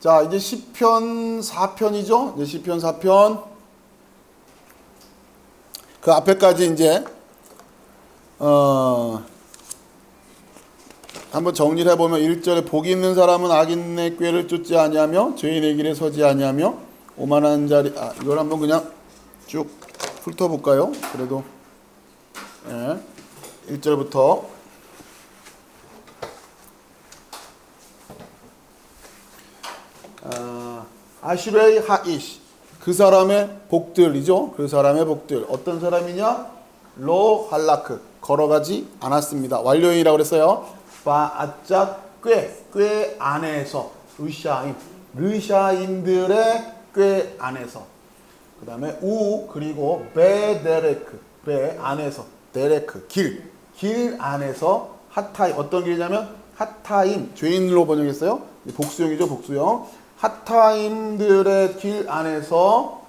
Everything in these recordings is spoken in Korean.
자, 이제 시편 4편이죠. 이제 시편 4편. 그 앞에까지 이제 한번 정리를 해보면 1절에 복이 있는 사람은 악인의 꾀를 쫓지 아니하며 죄인의 길에 서지 아니하며 오만한 자리. 이걸 한번 그냥 쭉 훑어볼까요? 그래도 1절부터 아시레이 하이시, 그 사람의 복들이죠. 그 사람의 복들. 어떤 사람이냐? 로 할라크, 걸어가지 않았습니다. 완료형이라고 그랬어요. 바아짝 꽤 안에서, 르샤임들의 꽤 안에서. 그 다음에 우, 그리고 베데레크, 베 안에서, 데레크 길 안에서. 핫타임, 어떤 길이냐면 핫타임, 죄인으로 번역했어요. 복수형이죠. 복수형. 핫타임들의 길 안에서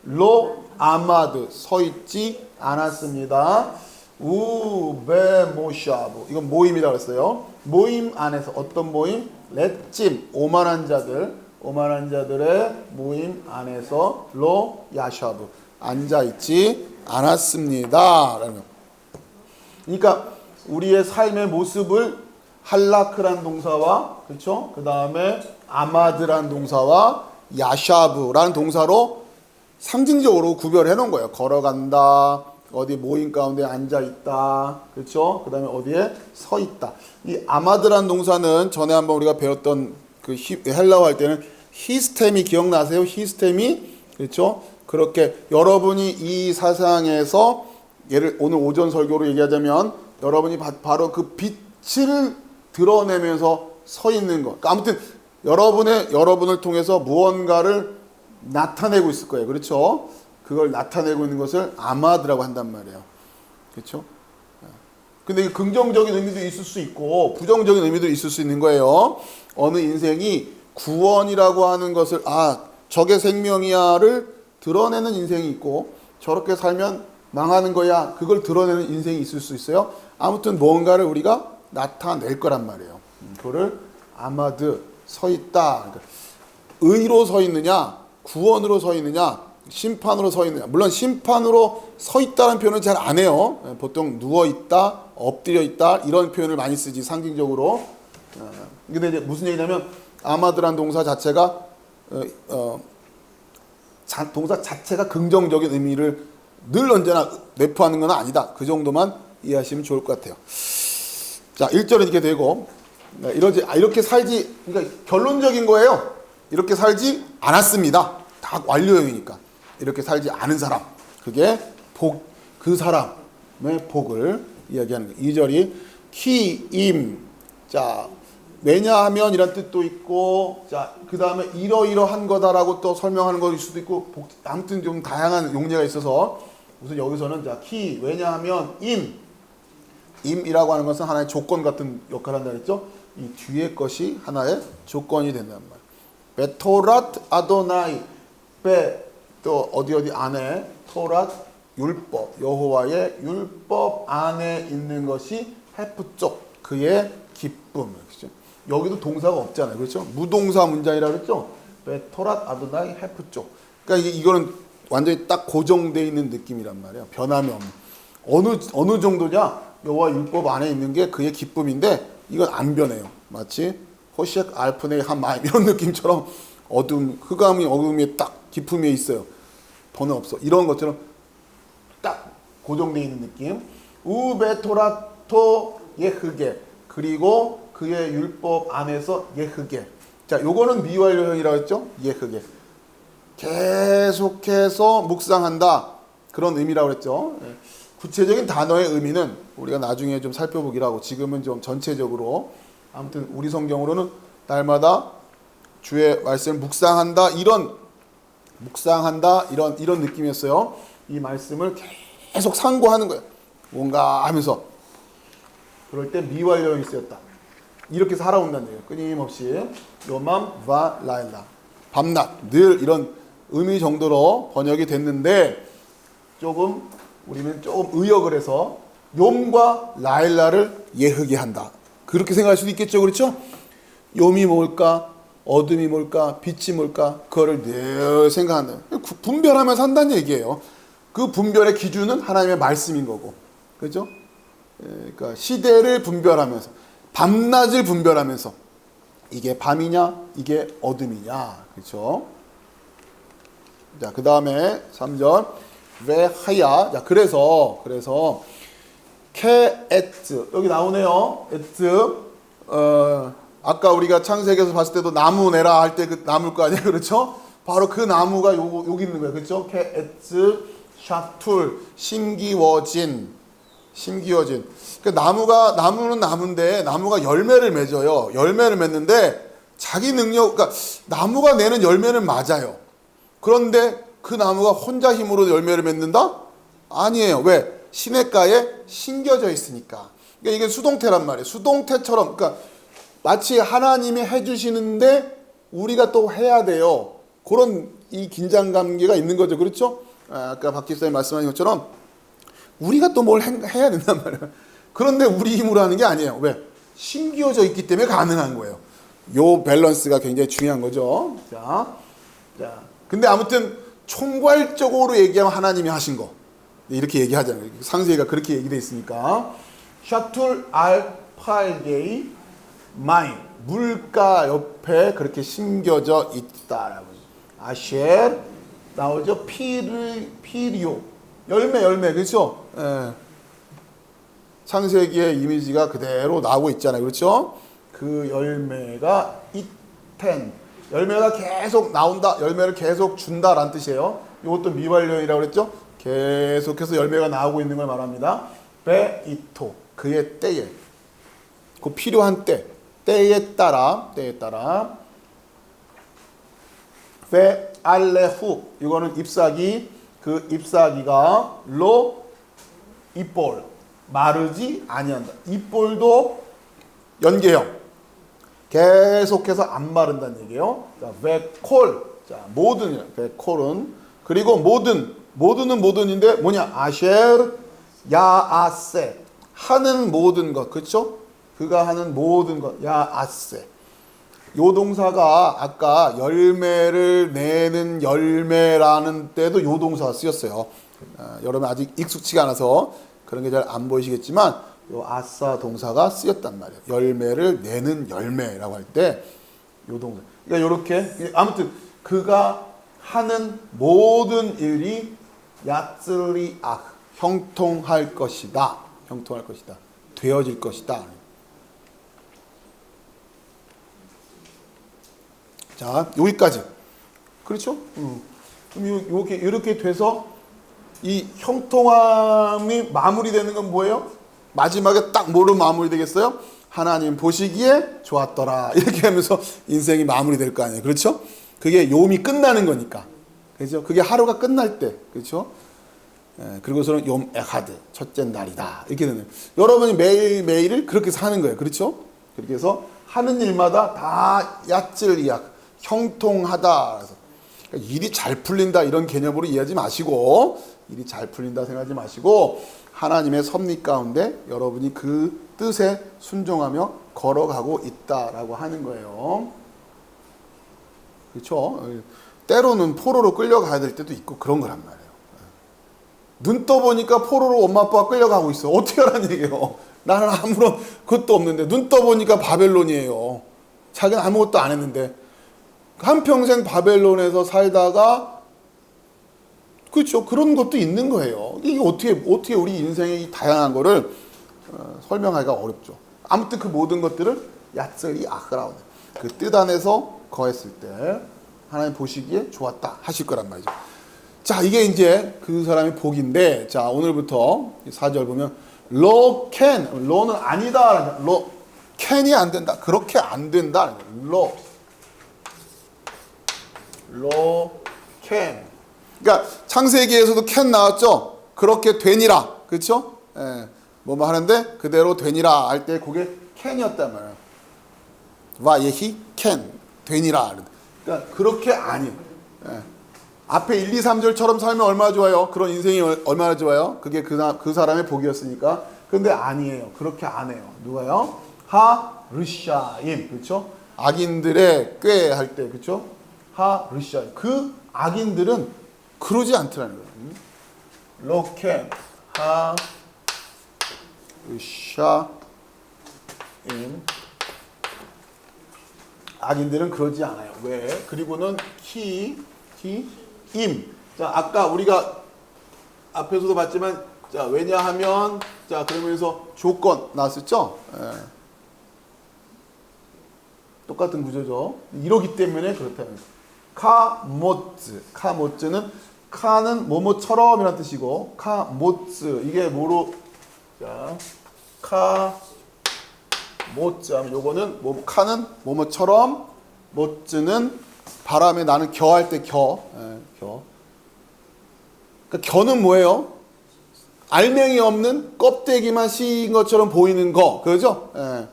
로 아마드, 서 있지 않았습니다. 우베모샤브, 이건 모임이라고 했어요. 모임 안에서. 어떤 모임? 렛짐, 오만한 자들의 모임 안에서 로 야샤브, 앉아있지 않았습니다. 그러니까 우리의 삶의 모습을 할라크란 동사와, 그렇죠? 그 다음에 아마드란 동사와 야샤브라는 동사로 상징적으로 구별해 놓은 거예요. 걸어간다, 어디 모임 가운데 앉아 있다, 그렇죠? 그 다음에 어디에 서 있다. 이 아마드란 동사는 전에 한번 우리가 배웠던 그 헬라어 할 때는 히스템이 기억나세요? 히스템이, 그렇죠? 그렇게 여러분이 이 사상에서 오늘 오전 설교로 얘기하자면 여러분이 바로 그 빛을 드러내면서 서 있는 것. 그러니까 아무튼 여러분을 통해서 무언가를 나타내고 있을 거예요. 그렇죠? 그걸 나타내고 있는 것을 아마드라고 한단 말이에요. 그렇죠? 근데 긍정적인 의미도 있을 수 있고 부정적인 의미도 있을 수 있는 거예요. 어느 인생이 구원이라고 하는 것을 저게 생명이야를 드러내는 인생이 있고, 저렇게 살면 망하는 거야, 그걸 드러내는 인생이 있을 수 있어요. 아무튼 뭔가를 우리가 나타낼 거란 말이에요. 그거를 아마드, 서 있다. 그러니까 의로 서 있느냐, 구원으로 서 있느냐, 심판으로 서 있느냐. 물론 심판으로 서 있다는 표현은 잘 안 해요. 보통 누워 있다, 엎드려 있다, 이런 표현을 많이 쓰지, 상징적으로. 근데 이제 무슨 얘기냐면 아마드란 동사 자체가 동사 자체가 긍정적인 의미를 늘 언제나 내포하는 건 아니다. 그 정도만 이해하시면 좋을 것 같아요. 자, 1절은 이렇게 되고, 이렇게 살지, 그러니까 결론적인 거예요. 이렇게 살지 않았습니다. 다 완료형이니까. 이렇게 살지 않은 사람. 그게 그 사람의 복을 이야기하는 거예요. 2절이 키임. 자, 왜냐하면 이란 뜻도 있고, 자, 그 다음에 이러이러한 거다라고 또 설명하는 것일 수도 있고, 아무튼 좀 다양한 용례가 있어서, 우선 여기서는 자, 왜냐하면 임이라고 하는 것은 하나의 조건 같은 역할을 한다 그랬죠? 이 뒤에 것이 하나의 조건이 된단 말이에요. 베토랏 아도나이, 또 어디 안에 토랏, 율법, 여호와의 율법 안에 있는 것이 헤프쪽, 그의 기쁨. 그렇죠? 여기도 동사가 없잖아요. 그렇죠? 무동사 문장이라 그랬죠? 베토랏 아도나이 헤프쪽. 그러니까 이거는 완전히 딱 고정되어 있는 느낌이란 말이에요. 변함이 없는. 어느 정도냐? 여호와 율법 안에 있는 게 그의 기쁨인데 이건 안 변해요. 마치 호시액 알프네의 한 마임 이런 느낌처럼 어둠이 딱 기쁨이 있어요. 변화 없어. 이런 것처럼 딱 고정되어 있는 느낌. 우베토라토 예흐게, 그리고 그의 율법 안에서 예흐게. 자, 요거는 미완료형이라고 했죠? 예흐게. 계속해서 묵상한다, 그런 의미라고 했죠. 구체적인 단어의 의미는 우리가 나중에 좀 살펴보기로 하고, 지금은 좀 전체적으로, 아무튼 우리 성경으로는 날마다 주의 말씀을 묵상한다, 이런 느낌이었어요. 이 말씀을 계속 상고하는 거예요. 뭔가 하면서. 그럴 때 미완료형이 쓰였다. 이렇게 살아온다는 얘기예요. 끊임없이. 요맘 바 라일라, 밤낮, 늘, 이런 의미 정도로 번역이 됐는데, 우리는 조금 의역을 해서 욤과 라일라를 예흐게 한다, 그렇게 생각할 수도 있겠죠. 그렇죠? 욤이 뭘까? 어둠이 뭘까? 빛이 뭘까? 그거를 늘 생각한다. 분별하면서 한다는 얘기예요. 그 분별의 기준은 하나님의 말씀인 거고. 그렇죠? 그러니까 시대를 분별하면서, 밤낮을 분별하면서, 이게 밤이냐, 이게 어둠이냐. 그렇죠? 자, 그 다음에 3절. 왜 하야? 자, 그래서 케에트 여기 나오네요. 에트. 아까 우리가 창세기에서 봤을 때도 나무 내라 할 때 그 나무일 거 아니에요, 그렇죠? 바로 그 나무가 여기 있는 거예요, 그렇죠? 케에트 샤툴 심기워진. 그 나무는 나무인데 나무가 열매를 맺어요. 열매를 맺는데 자기 능력, 그러니까 나무가 내는 열매는 맞아요. 그런데 그 나무가 혼자 힘으로 열매를 맺는다? 아니에요. 왜? 시냇가에 심겨져 있으니까. 그러니까 이게 수동태란 말이에요. 수동태처럼, 그러니까 마치 하나님이 해주시는데 우리가 또 해야 돼요. 그런 이 긴장관계가 있는 거죠. 그렇죠? 아까 박 집사님 말씀하신 것처럼 우리가 또 뭘 해야 된단 말이에요. 그런데 우리 힘으로 하는 게 아니에요. 왜? 심겨져 있기 때문에 가능한 거예요. 요 밸런스가 굉장히 중요한 거죠. 자, 근데 아무튼 총괄적으로 얘기하면 하나님이 하신 거. 이렇게 얘기하잖아요. 상세히가 그렇게 얘기되어 있으니까. 샤툴 알 팔게이 마인. 물가 옆에 그렇게 심겨져 있다라고. 아쉘 나오죠. 피리오. 열매. 그렇죠? 예. 창세기의 이미지가 그대로 나오고 있잖아요. 그렇죠? 그 열매가 이텐. 열매가 계속 나온다. 열매를 계속 준다라는 뜻이에요. 이것도 미완료이라고 그랬죠? 계속해서 열매가 나오고 있는 걸 말합니다. 베이토. 그의 때에. 그 필요한 때에 따라. 베 알레후. 이거는 잎사귀. 그 잎사귀가 로 잎볼. 마르지 아니한다. 잎볼도 연계형. 계속해서 안 마른다는 얘기예요. 자, 베콜. 자, 모든. 베콜은. 그리고 모든인데 뭐냐? 아쉘 야아세. 하는 모든 것. 그렇죠? 그가 하는 모든 것. 야아세. 요 동사가 아까 열매를 내는 열매라는 때도 요 동사가 쓰였어요. 여러분 아직 익숙치가 않아서 그런 게 잘 안 보이시겠지만 요 아싸 동사가 쓰였단 말이에요. 열매를 내는 열매라고 할 때 요 동사. 그러니까 요렇게 아무튼 그가 하는 모든 일이 야츠리악 형통할 것이다. 되어질 것이다. 자, 여기까지. 그렇죠? 그럼 이렇게 돼서 이 형통함이 마무리되는 건 뭐예요? 마지막에 딱 뭐로 마무리되겠어요? 하나님 보시기에 좋았더라. 이렇게 하면서 인생이 마무리될 거 아니에요. 그렇죠? 그게 요음이 끝나는 거니까. 그렇죠? 그게 하루가 끝날 때. 그렇죠? 그리고서는 욤 에하드. 첫째 날이다. 이렇게 되는. 여러분이 매일매일을 그렇게 사는 거예요. 그렇죠? 그렇게 해서 하는 일마다 다 야찔이약. 형통하다. 그래서 일이 잘 풀린다 이런 개념으로 이해하지 마시고 일이 잘 풀린다 생각하지 마시고 하나님의 섭리 가운데 여러분이 그 뜻에 순종하며 걸어가고 있다라고 하는 거예요. 그렇죠? 때로는 포로로 끌려가야 될 때도 있고 그런 거란 말이에요. 눈 떠보니까 포로로 엄마 아빠가 끌려가고 있어. 어떻게 하라는 얘기예요. 나는 아무런 것도 없는데 눈 떠보니까 바벨론이에요. 자기는 아무것도 안 했는데 한평생 바벨론에서 살다가 그렇죠. 그런 것도 있는 거예요. 이게 어떻게 우리 인생의 이 다양한 거를 설명하기가 어렵죠. 아무튼 그 모든 것들을 야츠리 아흐라운 그 뜻 안에서 거했을 때 하나님 보시기에 좋았다 하실 거란 말이죠. 자, 이게 이제 그 사람의 복인데 자, 오늘부터 4절 보면 로는 아니다. 캔이 안 된다. 그렇게 안 된다. 캔. 그러니까 창세기에서도 캔 나왔죠. 그렇게 되니라. 그렇죠? 뭐뭐 하는데 그대로 되니라 할 때 그게 캔이었단 말이에요. 와 예히 캔 되니라. 그러니까 그렇게 아니에요. 앞에 1, 2, 3절처럼 살면 얼마나 좋아요. 그런 인생이 얼마나 좋아요. 그게 그 사람의 복이었으니까. 근데 아니에요. 그렇게 안 해요. 누가요? 하르샤임. 그렇죠? 악인들의 꾀 할 때, 그쵸? 하르샤. 그 악인들은 그러지 않더라는 거예요. 로켓 하르샤 임. 악인들은 그러지 않아요. 왜? 그리고는 임. 자, 아까 우리가 앞에서도 봤지만, 자, 왜냐하면, 자, 그러면서 조건 나왔었죠? 예. 똑같은 구조죠. 이러기 때문에 그렇다는 거예요. 카모츠는 카는 뭐뭐처럼이라는 뜻이고, 카모츠 이게 뭐로, 자, 모츠 하면 요거는 뭐 카는 뭐뭐처럼, 모츠는 바람에 나는 겨할 때 겨. 예, 겨. 그러니까 겨는 뭐예요? 알맹이 없는 껍데기만 씌인 것처럼 보이는 거. 그죠? 예.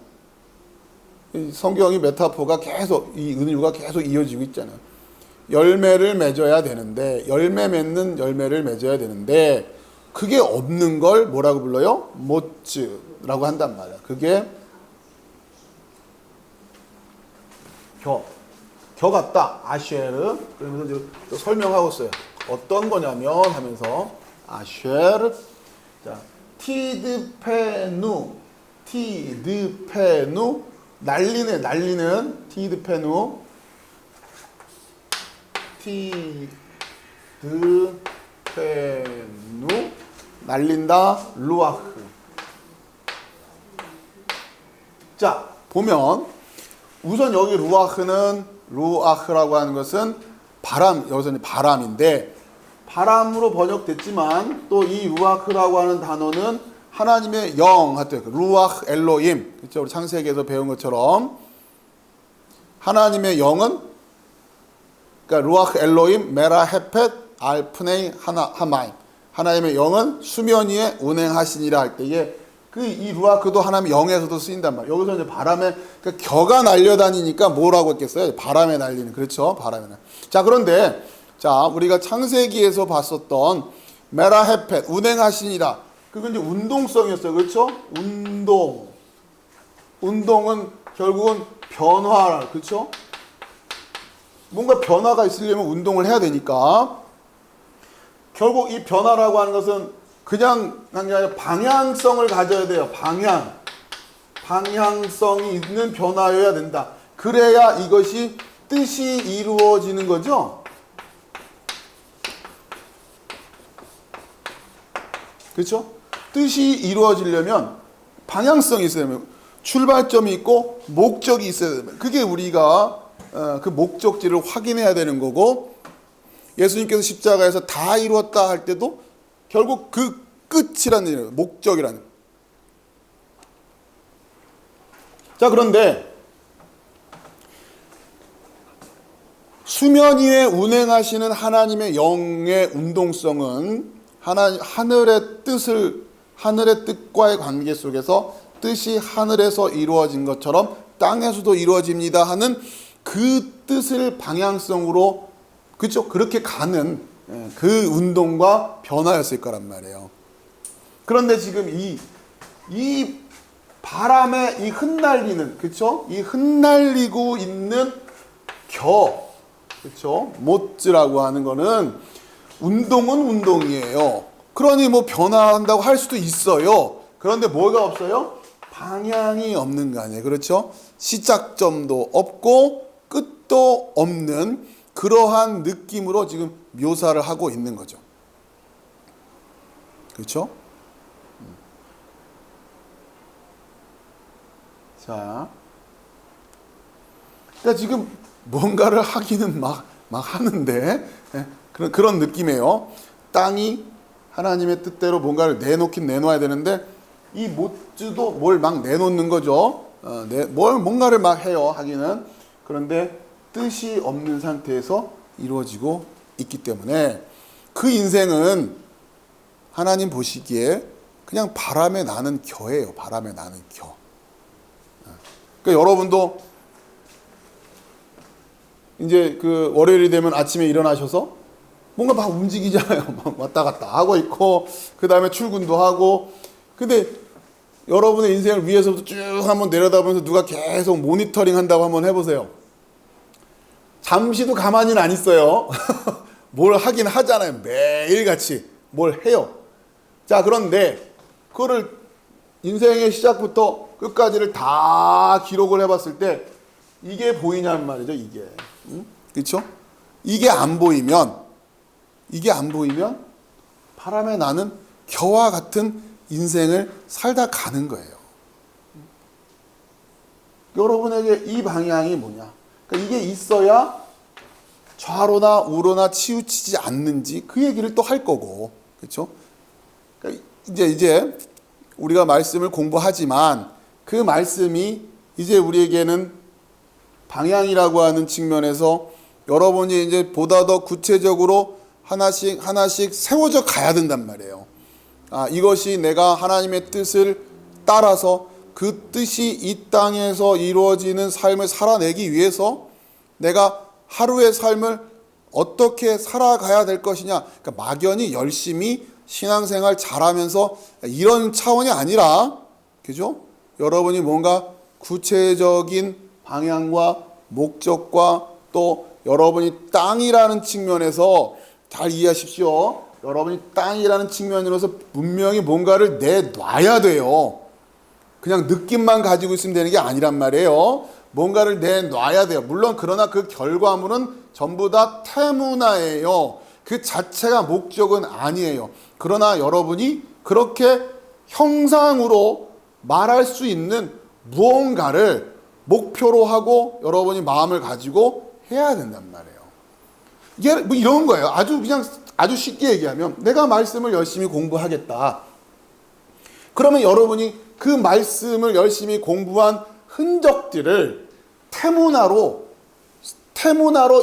이 성경이 메타포가 계속 이 은유가 계속 이어지고 있잖아요. 열매를 맺어야 되는데 열매 맺는 열매를 맺어야 되는데 그게 없는 걸 뭐라고 불러요? 모츠라고 한단 말이야. 그게 겨 같다. 아쉐르. 그러면서 이제 또 설명하고 있어요. 어떤 거냐면 하면서 아쉐르. 자, 티드페누 날리는 티드페누 날린다 루아흐. 자, 보면 우선 여기 루아흐라고 하는 것은 바람, 여기서는 바람인데 바람으로 번역됐지만 또 이 루아흐라고 하는 단어는 하나님의 영, 루아흐 엘로임, 그렇죠? 우리 창세기에서 배운 것처럼 하나님의 영은 그러니까 루아흐 엘로임 메라 헤펫 알프네이 하마임, 하나님의 영은 수면 위에 운행하시니라 할 때에 이 루아흐도 하나님의 영에서도 쓰인단 말이에요. 여기서 이제 바람에 그러니까 겨가 날려다니니까 뭐라고 했겠어요? 바람에 날리는, 그렇죠? 바람에 날. 자, 그런데 자, 우리가 창세기에서 봤었던 메라 헤펫 운행하시니라, 그건 이제 운동성이었어요. 그렇죠? 운동은 결국은 변화, 그렇죠? 뭔가 변화가 있으려면 운동을 해야 되니까 결국 이 변화라고 하는 것은 그냥 한 게 아니라 방향성을 가져야 돼요. 방향성이 있는 변화여야 된다. 그래야 이것이 뜻이 이루어지는 거죠. 그렇죠? 뜻이 이루어지려면 방향성이 있어야 되면 출발점이 있고 목적이 있어야 되면 그게 우리가 그 목적지를 확인해야 되는 거고, 예수님께서 십자가에서 다 이루었다 할 때도 결국 그 끝이라는 얘기예요. 목적이라는. 자, 그런데 수면 위에 운행하시는 하나님의 영의 운동성은 하늘의 뜻과의 관계 속에서 뜻이 하늘에서 이루어진 것처럼 땅에서도 이루어집니다 하는 그 뜻을 방향성으로, 그렇죠? 그렇게 가는 그 운동과 변화였을 거란 말이에요. 그런데 지금 이 바람에 이 흩날리는, 그렇죠? 이 흩날리고 있는 그렇죠? 모츠라고 하는 거는 운동은 운동이에요. 그러니 뭐 변화한다고 할 수도 있어요. 그런데 뭐가 없어요? 방향이 없는 거 아니에요. 그렇죠? 시작점도 없고 끝도 없는 그러한 느낌으로 지금 묘사를 하고 있는 거죠. 그렇죠? 자, 그러니까 지금 뭔가를 하기는 막 하는데 그런 느낌이에요. 땅이 하나님의 뜻대로 뭔가를 내놓긴 내놓아야 되는데 이 모츠도 뭘 막 내놓는 거죠. 뭔가를 막 해요, 하기는. 그런데 뜻이 없는 상태에서 이루어지고 있기 때문에 그 인생은 하나님 보시기에 그냥 바람에 나는 겨예요. 바람에 나는 겨. 그러니까 여러분도 이제 그 월요일이 되면 아침에 일어나셔서 뭔가 막 움직이잖아요. 막 왔다 갔다 하고 있고, 그 다음에 출근도 하고. 근데 여러분의 인생을 위에서부터 쭉 한번 내려다보면서 누가 계속 모니터링 한다고 한번 해보세요. 잠시도 가만히는 안 있어요. 뭘 하긴 하잖아요. 매일같이 뭘 해요. 자, 그런데 그거를 인생의 시작부터 끝까지를 다 기록을 해봤을 때 이게 보이냔 말이죠. 이게. 그렇죠? 이게 안 보이면 바람에 나는 겨와 같은 인생을 살다 가는 거예요. 여러분에게 이 방향이 뭐냐? 그러니까 이게 있어야 좌로나 우로나 치우치지 않는지 그 얘기를 또 할 거고, 그렇죠? 그러니까 이제 우리가 말씀을 공부하지만 그 말씀이 이제 우리에게는 방향이라고 하는 측면에서 여러분이 이제 보다 더 구체적으로 하나씩 세워져 가야 된단 말이에요. 이것이 내가 하나님의 뜻을 따라서 그 뜻이 이 땅에서 이루어지는 삶을 살아내기 위해서 내가 하루의 삶을 어떻게 살아가야 될 것이냐. 그러니까 막연히 열심히 신앙생활 잘하면서 이런 차원이 아니라, 그죠? 여러분이 뭔가 구체적인 방향과 목적과 또 여러분이 땅이라는 측면에서 잘 이해하십시오. 여러분이 땅이라는 측면으로서 분명히 뭔가를 내놔야 돼요. 그냥 느낌만 가지고 있으면 되는 게 아니란 말이에요. 뭔가를 내놔야 돼요. 물론 그러나 그 결과물은 전부 다 태문화예요. 그 자체가 목적은 아니에요. 그러나 여러분이 그렇게 형상으로 말할 수 있는 무언가를 목표로 하고 여러분이 마음을 가지고 해야 된단 말이에요. 이게 뭐 이런 거예요. 아주 쉽게 얘기하면 내가 말씀을 열심히 공부하겠다. 그러면 여러분이 그 말씀을 열심히 공부한 흔적들을 태문화로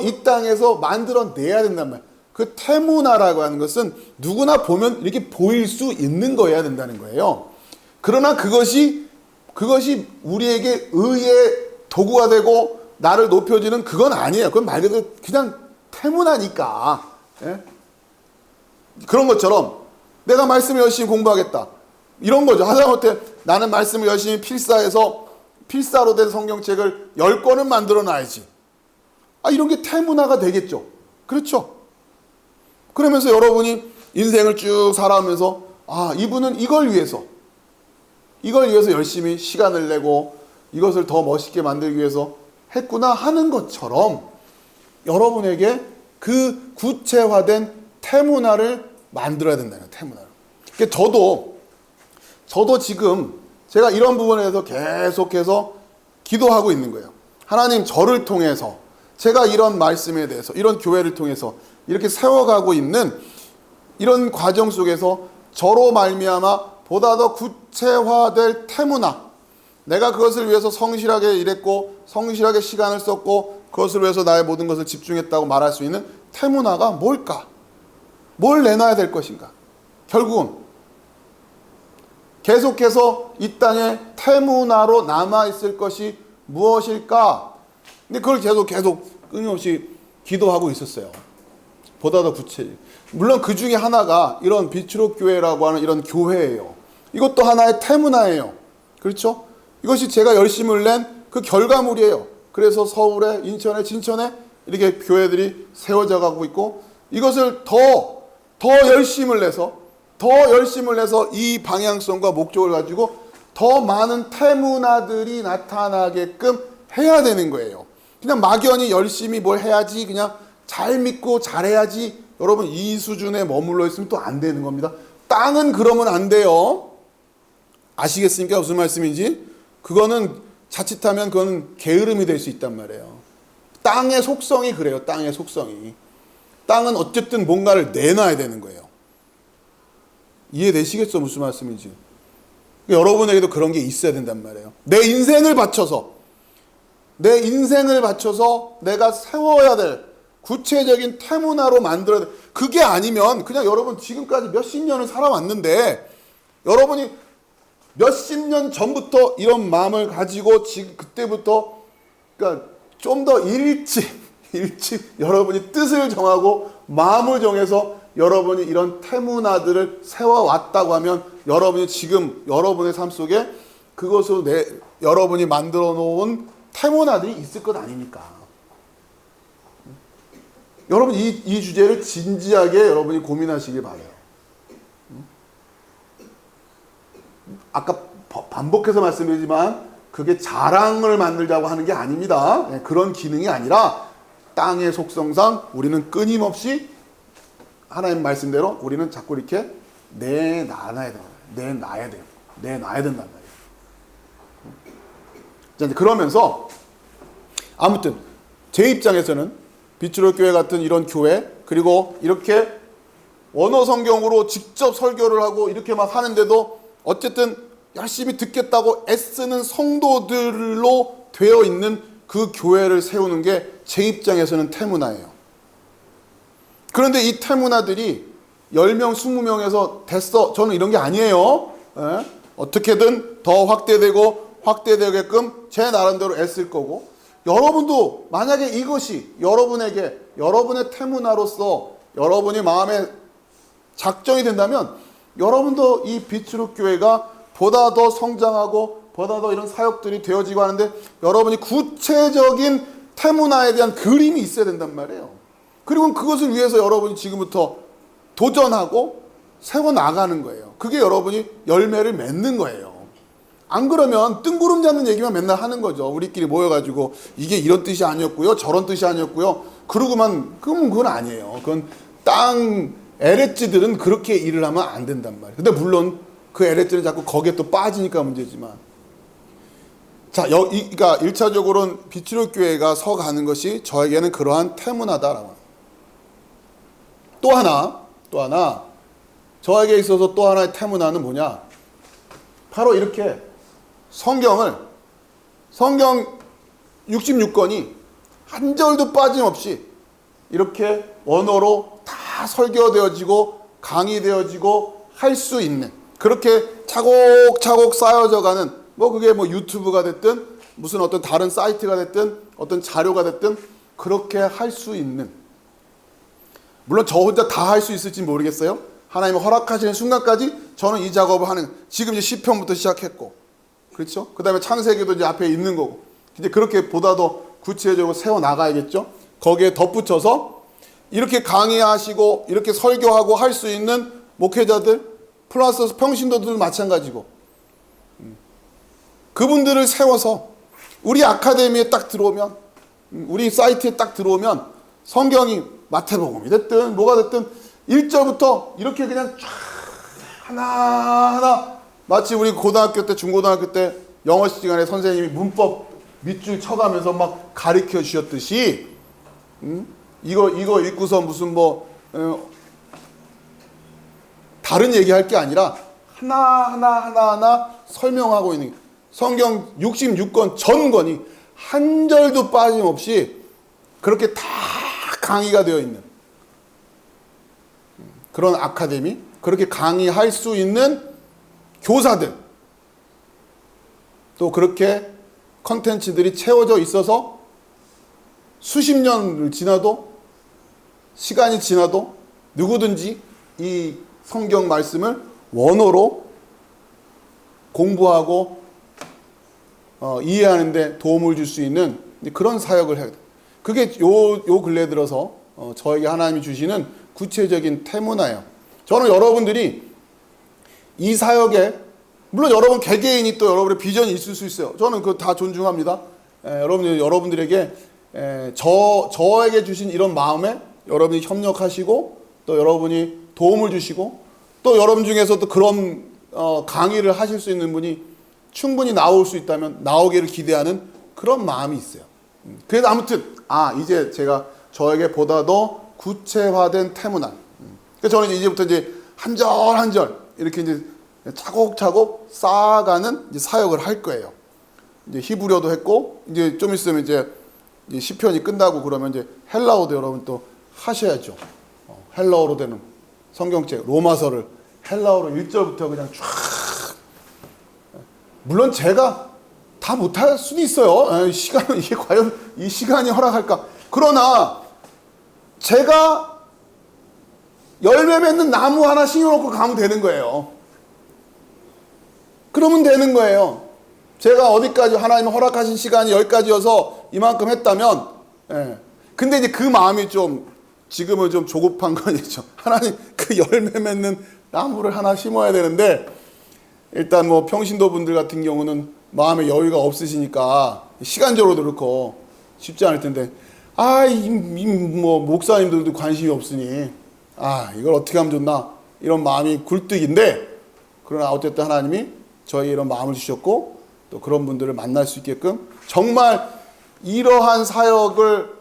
이 땅에서 만들어내야 된단 말이에요. 그 태문화라고 하는 것은 누구나 보면 이렇게 보일 수 있는 거여야 된다는 거예요. 그러나 그것이 우리에게 의의 도구가 되고 나를 높여주는 그건 아니에요. 그건 말 그대로 그냥 태문화니까. 예? 그런 것처럼 내가 말씀을 열심히 공부하겠다. 이런 거죠. 하다못해 나는 말씀을 열심히 필사로 된 성경책을 10권은 만들어 놔야지. 이런 게 태문화가 되겠죠. 그렇죠. 그러면서 여러분이 인생을 쭉 살아오면서 이분은 이걸 위해서 열심히 시간을 내고 이것을 더 멋있게 만들기 위해서 했구나 하는 것처럼 여러분에게 그 구체화된 태문화를 만들어야 된다는 태문화를. 그러니까 저도 지금 제가 이런 부분에 대해서 계속해서 기도하고 있는 거예요. 하나님, 저를 통해서 제가 이런 말씀에 대해서 이런 교회를 통해서 이렇게 세워가고 있는 이런 과정 속에서 저로 말미암아 보다 더 구체화될 태문화, 내가 그것을 위해서 성실하게 일했고 성실하게 시간을 썼고 그것을 위해서 나의 모든 것을 집중했다고 말할 수 있는 태문화가 뭘까? 뭘 내놔야 될 것인가? 결국은 계속해서 이 땅에 태문화로 남아있을 것이 무엇일까? 근데 그걸 계속 끊임없이 기도하고 있었어요. 보다 더 구체적. 물론 그 중에 하나가 이런 비추록 교회라고 하는 이런 교회예요. 이것도 하나의 태문화예요. 그렇죠? 이것이 제가 열심을 낸 그 결과물이에요. 그래서 서울에, 인천에, 진천에 이렇게 교회들이 세워져 가고 있고 이것을 더 열심을 내서 이 방향성과 목적을 가지고 더 많은 태문화들이 나타나게끔 해야 되는 거예요. 그냥 막연히 열심히 뭘 해야지, 그냥 잘 믿고 잘해야지, 여러분 이 수준에 머물러 있으면 또 안 되는 겁니다. 땅은 그러면 안 돼요. 아시겠습니까? 무슨 말씀인지? 그거는 자칫하면 그건 게으름이 될 수 있단 말이에요. 땅의 속성이 그래요. 땅의 속성이. 땅은 어쨌든 뭔가를 내놔야 되는 거예요. 이해되시겠죠? 무슨 말씀인지. 여러분에게도 그런 게 있어야 된단 말이에요. 내 인생을 바쳐서 내가 세워야 될 구체적인 태문화로 만들어야 돼. 그게 아니면 그냥 여러분 지금까지 몇십 년을 살아왔는데 여러분이 몇십 년 전부터 이런 마음을 가지고 지금 그때부터 그러니까 좀 더 일찍 여러분이 뜻을 정하고 마음을 정해서 여러분이 이런 태문화들을 세워왔다고 하면 여러분이 지금 여러분의 삶 속에 그것으로 여러분이 만들어 놓은 태문화들이 있을 것 아닙니까? 여러분 이 주제를 진지하게 여러분이 고민하시길 바라요. 아까 반복해서 말씀드리지만 그게 자랑을 만들자고 하는 게 아닙니다. 그런 기능이 아니라 땅의 속성상 우리는 끊임없이 하나님 말씀대로 우리는 자꾸 이렇게 내놔야 돼요. 내놔야 된단 말이에요. 자, 그러면서 아무튼 제 입장에서는 빛으로 교회 같은 이런 교회, 그리고 이렇게 원어 성경으로 직접 설교를 하고 이렇게 막 하는데도 어쨌든 열심히 듣겠다고 애쓰는 성도들로 되어 있는 그 교회를 세우는 게 제 입장에서는 태문화예요. 그런데 이 태문화들이 10명, 20명에서 됐어. 저는 이런 게 아니에요. 어떻게든 더 확대되게끔 제 나름대로 애쓸 거고, 여러분도 만약에 이것이 여러분에게 여러분의 태문화로서 여러분이 마음에 작정이 된다면 여러분도 이 빛으로 교회가 보다 더 성장하고 보다 더 이런 사역들이 되어지고 하는데 여러분이 구체적인 태문화에 대한 그림이 있어야 된단 말이에요. 그리고 그것을 위해서 여러분이 지금부터 도전하고 세워나가는 거예요. 그게 여러분이 열매를 맺는 거예요. 안 그러면 뜬구름 잡는 얘기만 맨날 하는 거죠. 우리끼리 모여가지고 이게 이런 뜻이 아니었고요, 저런 뜻이 아니었고요, 그러고만 그건 아니에요. 그건 땅 에레츠들은 그렇게 일을 하면 안 된단 말이에요. 근데 물론 그 에레츠는 자꾸 거기에 또 빠지니까 문제지만, 자, 그러니까 1차적으로는 빛으로 교회가 서가는 것이 저에게는 그러한 태문화다라고. 또 하나 저에게 있어서 또 하나의 태문화는 뭐냐? 바로 이렇게 성경 66권이 한 절도 빠짐없이 이렇게 원어로 다 설교되어지고 강의되어지고 할 수 있는, 그렇게 차곡차곡 쌓여져 가는, 그게 유튜브가 됐든 무슨 어떤 다른 사이트가 됐든 어떤 자료가 됐든 그렇게 할 수 있는, 물론 저 혼자 다 할 수 있을지 모르겠어요. 하나님이 허락하시는 순간까지 저는 이 작업을 하는, 지금 이제 시편부터 시작했고, 그렇죠? 그 다음에 창세기도 이제 앞에 있는 거고, 이제 그렇게 보다 더 구체적으로 세워나가야겠죠? 거기에 덧붙여서 이렇게 강의하시고 이렇게 설교하고 할 수 있는 목회자들 플러스 평신도들 마찬가지고, 그분들을 세워서 우리 아카데미에 딱 들어오면, 우리 사이트에 딱 들어오면 성경이 마태복음이 됐든 뭐가 됐든 1절부터 이렇게 그냥 쫙 하나하나, 마치 우리 고등학교 때 중고등학교 때 영어 시간에 선생님이 문법 밑줄 쳐가면서 막 가르쳐 주셨듯이, 이거 읽고서 무슨 다른 얘기할 게 아니라 하나하나 설명하고 있는, 성경 66권 전권이 한 절도 빠짐없이 그렇게 다 강의가 되어 있는 그런 아카데미, 그렇게 강의할 수 있는 교사들, 또 그렇게 컨텐츠들이 채워져 있어서 수십 년을 지나도, 시간이 지나도 누구든지 이 성경 말씀을 원어로 공부하고 이해하는 데 도움을 줄 수 있는 그런 사역을 해야 돼요. 그게 요 근래 들어서 저에게 하나님이 주시는 구체적인 태문화예요. 저는 여러분들이 이 사역에, 물론 여러분 개개인이 또 여러분의 비전이 있을 수 있어요. 저는 그거 다 존중합니다. 여러분들에게 저에게 주신 이런 마음에 여러분이 협력하시고 또 여러분이 도움을 주시고, 또 여러분 중에서도 그런 강의를 하실 수 있는 분이 충분히 나올 수 있다면 나오기를 기대하는 그런 마음이 있어요. 그래서 아무튼 이제 제가 저에게 보다 더 구체화된 태문화. 그래서 저는 이제부터 이제 한 절 한 절 이렇게 이제 차곡차곡 쌓아가는 이제 사역을 할 거예요. 이제 히브리어도 했고, 이제 좀 있으면 이제 시편이 끝나고 그러면 이제 헬라어도 여러분 또 하셔야죠. 헬라어로 되는 성경책 로마서를 헬라어로 1절부터 그냥 쫙. 물론 제가 다 못할 수도 있어요. 시간은, 이게 과연 이 시간이 허락할까? 그러나 제가 열매 맺는 나무 하나 심어놓고 가면 되는 거예요. 그러면 되는 거예요. 제가 어디까지 하나님 허락하신 시간이 여기까지여서 이만큼 했다면, 예. 근데 이제 그 마음이 좀 지금은 좀 조급한 건 있죠. 하나님 그 열매 맺는 나무를 하나 심어야 되는데, 일단 뭐 평신도 분들 같은 경우는 마음에 여유가 없으시니까 시간적으로도 그렇고 쉽지 않을 텐데, 뭐 목사님들도 관심이 없으니 이걸 어떻게 하면 좋나 이런 마음이 굴뚝인데, 그러나 어쨌든 하나님이 저희 이런 마음을 주셨고 또 그런 분들을 만날 수 있게끔 정말 이러한 사역을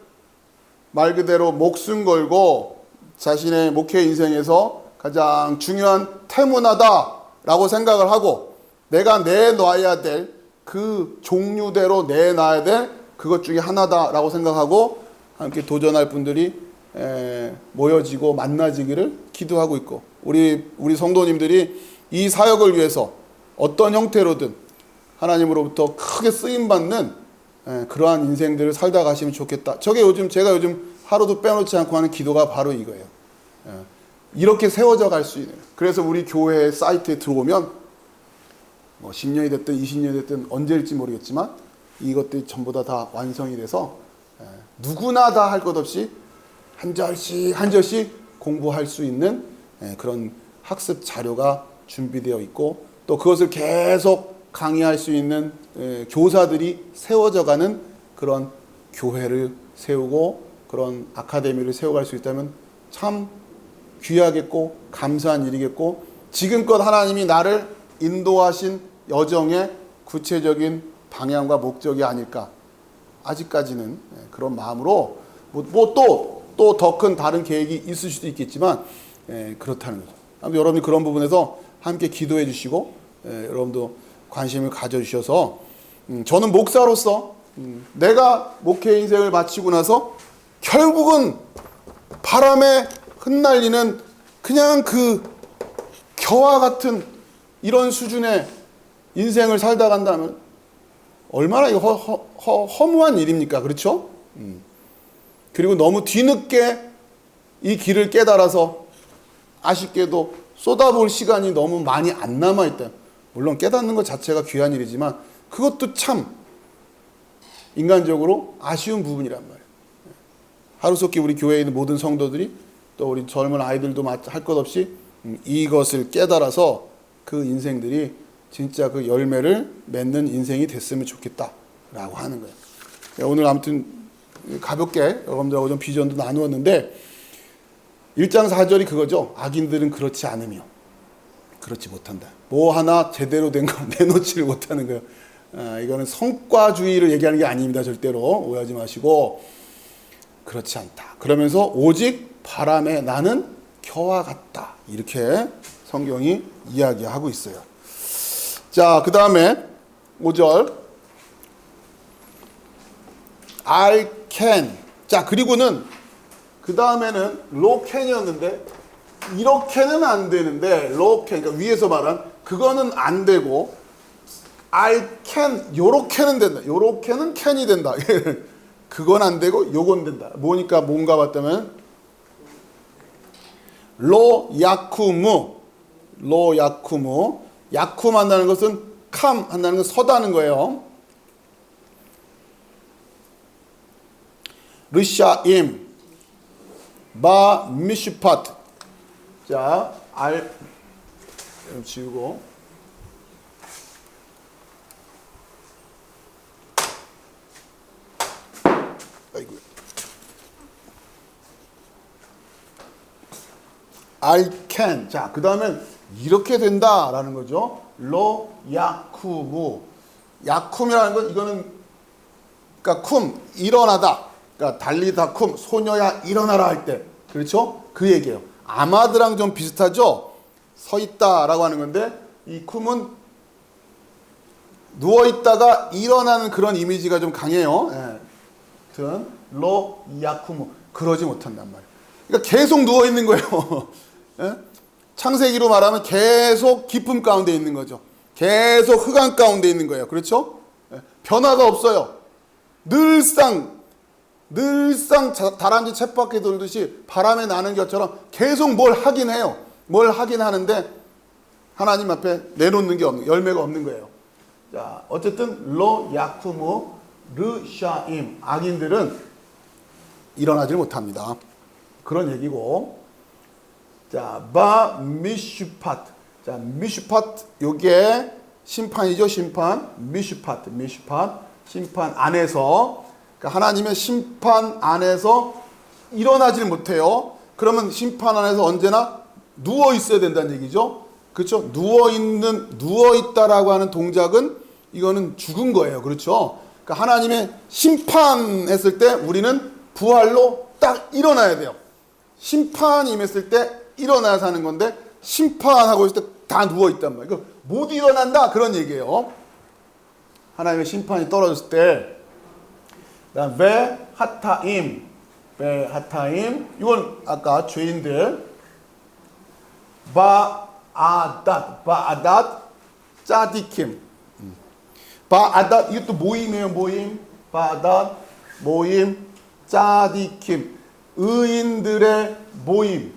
말 그대로 목숨 걸고 자신의 목회 인생에서 가장 중요한 태문화다라고 생각을 하고 내가 내놔야 될 그 종류대로 내놔야 될 그것 중에 하나다라고 생각하고 함께 도전할 분들이 모여지고 만나지기를 기도하고 있고, 우리 성도님들이 이 사역을 위해서 어떤 형태로든 하나님으로부터 크게 쓰임받는 그러한 인생들을 살다 가시면 좋겠다. 제가 요즘 하루도 빼놓지 않고 하는 기도가 바로 이거예요. 이렇게 세워져 갈 수 있는. 그래서 우리 교회 사이트에 들어오면 뭐 10년이 됐든 20년이 됐든 언제일지 모르겠지만 이것들이 전부 다 완성이 돼서 누구나 다 할 것 없이 한 절씩 공부할 수 있는 그런 학습 자료가 준비되어 있고, 또 그것을 계속 강의할 수 있는 교사들이 세워져가는 그런 교회를 세우고 그런 아카데미를 세워갈 수 있다면 참 귀하겠고 감사한 일이겠고, 지금껏 하나님이 나를 인도하신 여정의 구체적인 방향과 목적이 아닐까. 아직까지는 그런 마음으로 뭐 또 더 큰 다른 계획이 있을 수도 있겠지만 그렇다는 거죠. 아무튼 여러분이 그런 부분에서 함께 기도해 주시고 여러분도 관심을 가져주셔서 저는 목사로서 내가 목회 인생을 마치고 나서 결국은 바람에 흩날리는 그냥 그 겨와 같은 이런 수준의 인생을 살다 간다면 얼마나 허무한 일입니까? 그렇죠? 그리고 너무 뒤늦게 이 길을 깨달아서 아쉽게도 쏟아볼 시간이 너무 많이 안 남아있다. 물론 깨닫는 것 자체가 귀한 일이지만 그것도 참 인간적으로 아쉬운 부분이란 말이에요. 하루속히 우리 교회에 있는 모든 성도들이 또 우리 젊은 아이들도 할 것 없이 이것을 깨달아서 그 인생들이 진짜 그 열매를 맺는 인생이 됐으면 좋겠다라고 하는 거예요. 오늘 아무튼 가볍게 여러분들하고 좀 비전도 나누었는데 1장 4절이 그거죠. 악인들은 그렇지 않으며 그렇지 못한다. 뭐 하나 제대로 된 거 내놓지를 못하는 거예요. 이거는 성과주의를 얘기하는 게 아닙니다. 절대로 오해하지 마시고 그렇지 않다. 그러면서 오직 바람에 나는 겨와 같다. 이렇게 성경이 이야기하고 있어요. 자, 그 다음에 5절 I can. 자, 그리고는 그 다음에는 low can이었는데 이렇게는 안 되는데 low can, 그러니까 위에서 말한 그거는 안 되고 I can 요렇게는 된다. 요렇게는 can이 된다. 그건 안 되고 요건 된다. 뭐니까 뭔가 봤다면 로 야쿠무. 로 야쿠무. 야쿰 한다는 것은 캄 한다는 것은 서다는 거예요. 르샤임 바 미슈파트. 자, 알 지우고 아이고. I can. 자, 그 다음엔 이렇게 된다라는 거죠. 로 야쿠무. 야쿰이라는 건 이거는 그러니까 쿰 일어나다. 그러니까 달리다 쿰 소녀야 일어나라 할 때. 그렇죠? 그 얘기예요. 아마드랑 좀 비슷하죠? 서 있다라고 하는 건데 이 쿰은 누워 있다가 일어나는 그런 이미지가 좀 강해요. 아무튼 로 야쿠무. 그러지 못한단 말이에요. 그러니까 계속 누워 있는 거예요. 창세기로 말하면 계속 기쁨 가운데 있는 거죠. 계속 흑암 가운데 있는 거예요. 그렇죠? 변화가 없어요. 늘상 다람쥐 쳇바퀴 돌듯이 바람에 나는 것처럼 계속 뭘 하긴 해요. 뭘 하긴 하는데 하나님 앞에 내놓는 게 없는, 열매가 없는 거예요. 자, 어쨌든 로 야쿠무 르샤임 악인들은 일어나질 못합니다. 그런 얘기고. 자, 바 미슈파트. 자, 미슈파트 요게 심판이죠, 심판. 미슈파트. 심판 안에서, 그러니까 하나님의 심판 안에서 일어나질 못해요. 그러면 심판 안에서 언제나 누워 있어야 된다는 얘기죠. 그렇죠? 누워 있다라고 하는 동작은 이거는 죽은 거예요. 그렇죠? 그러니까 하나님의 심판했을 때 우리는 부활로 딱 일어나야 돼요. 심판이 임했을 때 일어나야 사는 건데 심판하고 있을 때 다 누워 있단 말이에요. 못 일어난다 그런 얘기예요. 하나님의 심판이 떨어졌을 때, 그다음 베 하타임 이건 아까 죄인들 바아닷 짜디킴 바아닷 이것도 모임이에요. 모임 바아닷 모임 짜디킴 의인들의 모임에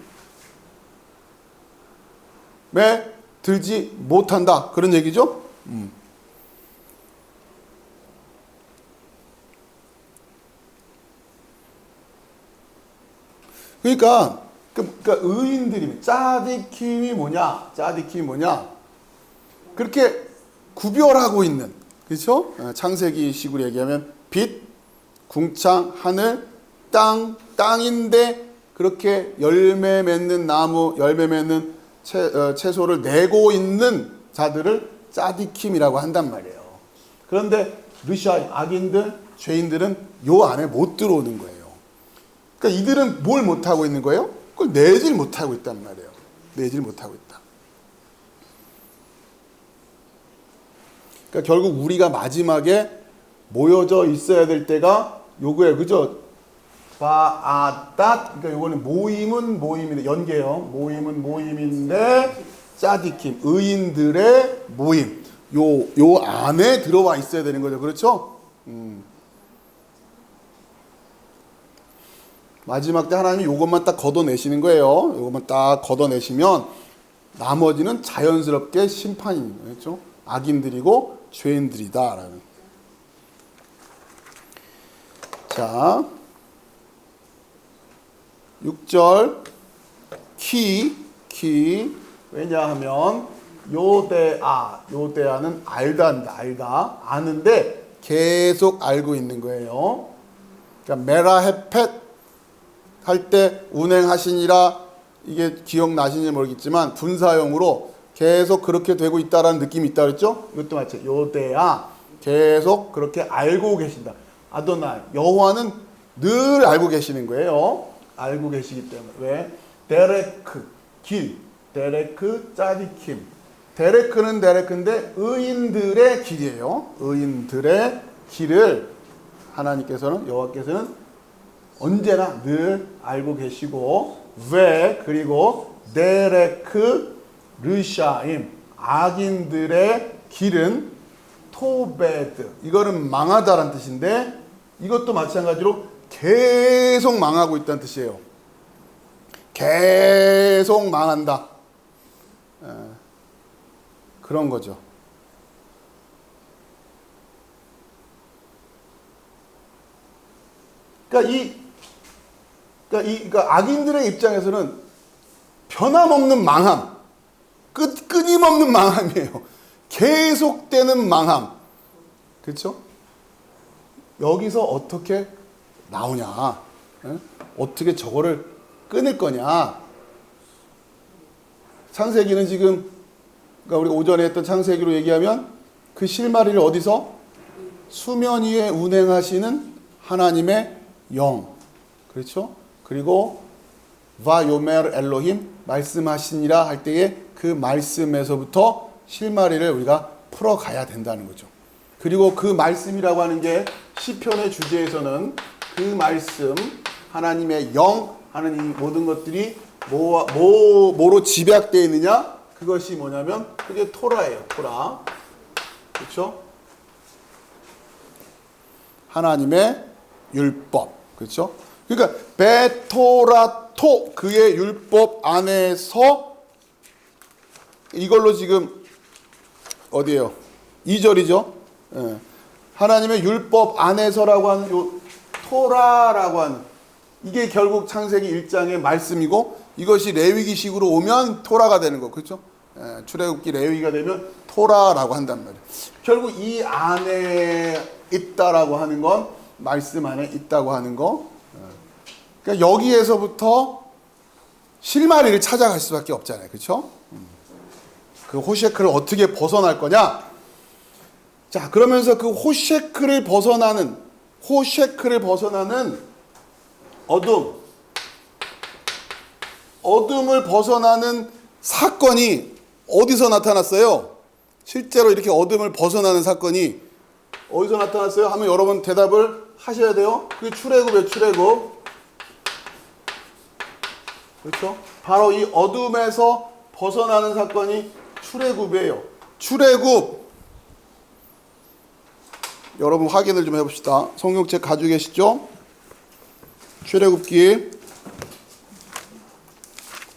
들지 못한다 그런 얘기죠. 그러니까 의인들이 짜디킴이 뭐냐? 그렇게 구별하고 있는, 그렇죠? 창세기식으로 얘기하면 빛, 궁창, 하늘, 땅인데 그렇게 열매 맺는 나무, 열매 맺는 채소를 내고 있는 자들을 짜디킴이라고 한단 말이에요. 그런데 르샤임 악인들, 죄인들은 요 안에 못 들어오는 거예요. 그러니까 이들은 뭘 못하고 있는 거예요? 그걸 내질 못하고 있단 말이에요. 내질 못하고 있다. 그러니까 결국 우리가 마지막에 모여져 있어야 될 때가 요거예요. 그죠? 바아닷. 그러니까 요거는 모임인데 연계요. 모임인데 짜디킴 의인들의 모임. 요 안에 들어와 있어야 되는 거죠. 그렇죠? 마지막 때 하나님이 요것만 딱 걷어내시는 거예요. 요것만 딱 걷어내시면 나머지는 자연스럽게 심판이 그렇죠? 악인들이고 죄인들이다라는. 자, 6절 키 왜냐하면 요대아는 알다 아는데 계속 알고 있는 거예요. 그러니까 메라헤펫 할 때 운행하시니라 이게 기억나시는지 모르겠지만 분사형으로 계속 그렇게 되고 있다라는 느낌이 있다 그랬죠? 이것도 마찬가지. 요대아 계속 그렇게 알고 계신다. 아도나이 여호와는 늘 알고 계시는 거예요. 알고 계시기 때문에. 왜? 데레크 짜디킴. 데레크는 데레크인데 의인들의 길이에요. 의인들의 길을 하나님께서는 여호와께서는 언제나 늘 알고 계시고 그리고 데레크 르샤임 악인들의 길은 토베드 이거는 망하다라는 뜻인데 이것도 마찬가지로 계속 망하고 있다는 뜻이에요. 계속 망한다. 그런 거죠. 그러니까 악인들의 입장에서는 변함없는 망함, 끊임없는 망함이에요. 계속되는 망함. 그렇죠? 여기서 어떻게 나오냐? 어떻게 저거를 끊을 거냐? 창세기는 지금 그러니까 우리가 오전에 했던 창세기로 얘기하면 그 실마리를 어디서? 수면 위에 운행하시는 하나님의 영. 그렇죠? 그리고 바요메르 엘로힘 말씀하시니라 할 때에 그 말씀에서부터 실마리를 우리가 풀어가야 된다는 거죠. 그리고 그 말씀이라고 하는 게 시편의 주제에서는 그 말씀 하나님의 영 하는 이 모든 것들이 뭐로 집약되어 있느냐? 그것이 뭐냐면 그게 토라예요. 토라. 그렇죠? 하나님의 율법. 그렇죠? 그러니까 베토라토 그의 율법 안에서 이걸로 지금 어디에요? 2절이죠. 예. 하나님의 율법 안에서라고 하는 요 토라라고 하는 이게 결국 창세기 1장의 말씀이고 이것이 레위기식으로 오면 토라가 되는 거 그렇죠? 예. 출애굽기 레위기가 되면 토라라고 한단 말이에요. 결국 이 안에 있다라고 하는 건 말씀 안에 있다고 하는 거. 예. 그러니까 여기에서부터 실마리를 찾아갈 수밖에 없잖아요. 그렇죠? 그 호셰크를 어떻게 벗어날 거냐? 자, 그러면서 그 호셰크를 벗어나는 어둠을 벗어나는 사건이 어디서 나타났어요? 실제로 이렇게 어둠을 벗어나는 사건이 어디서 나타났어요? 하면 여러분 대답을 하셔야 돼요. 그게 출애굽이에요, 출애굽. 그렇죠? 바로 이 어둠에서 벗어나는 사건이 출애굽이에요. 출애굽. 여러분 확인을 좀 해봅시다. 성경책 가지고 계시죠? 출애굽기.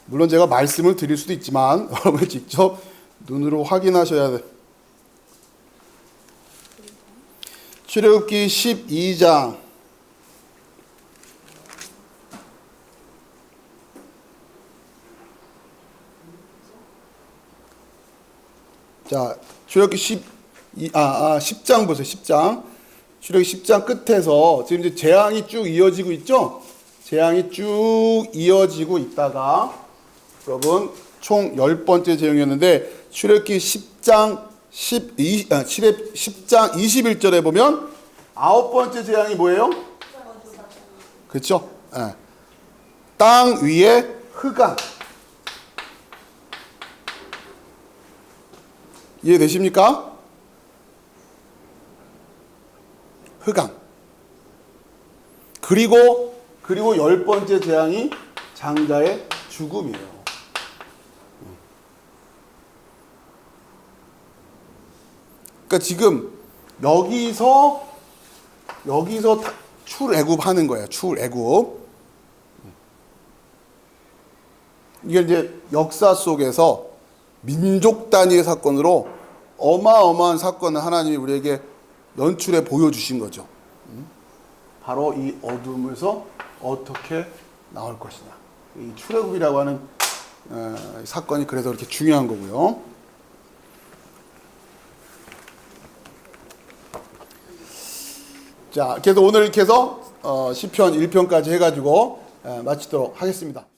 물론 제가 말씀을 드릴 수도 있지만 여러분이 직접 눈으로 확인하셔야 돼. 출애굽기 12장. 자, 출애굽기 10장 보세요. 10장. 출애굽기 10장 끝에서 지금 이제 재앙이 쭉 이어지고 있죠? 재앙이 쭉 이어지고 있다가 여러분 총 10번째 재앙이었는데 출애굽기 10장 21절에 보면 9번째 재앙이 뭐예요? 그렇죠? 네. 땅 위에 흑암. 이해되십니까? 흑암. 그리고 10번째 재앙이 장자의 죽음이에요. 그러니까 지금 여기서 출애굽 하는 거예요. 출애굽. 이게 이제 역사 속에서 민족 단위의 사건으로 어마어마한 사건을 하나님이 우리에게 연출해 보여주신 거죠. 바로 이 어둠에서 어떻게 나올 것이냐. 이 출애굽이라고 하는 사건이 그래서 그렇게 중요한 거고요. 자, 그래서 오늘 이렇게 해서 시편 1편까지 해가지고 마치도록 하겠습니다.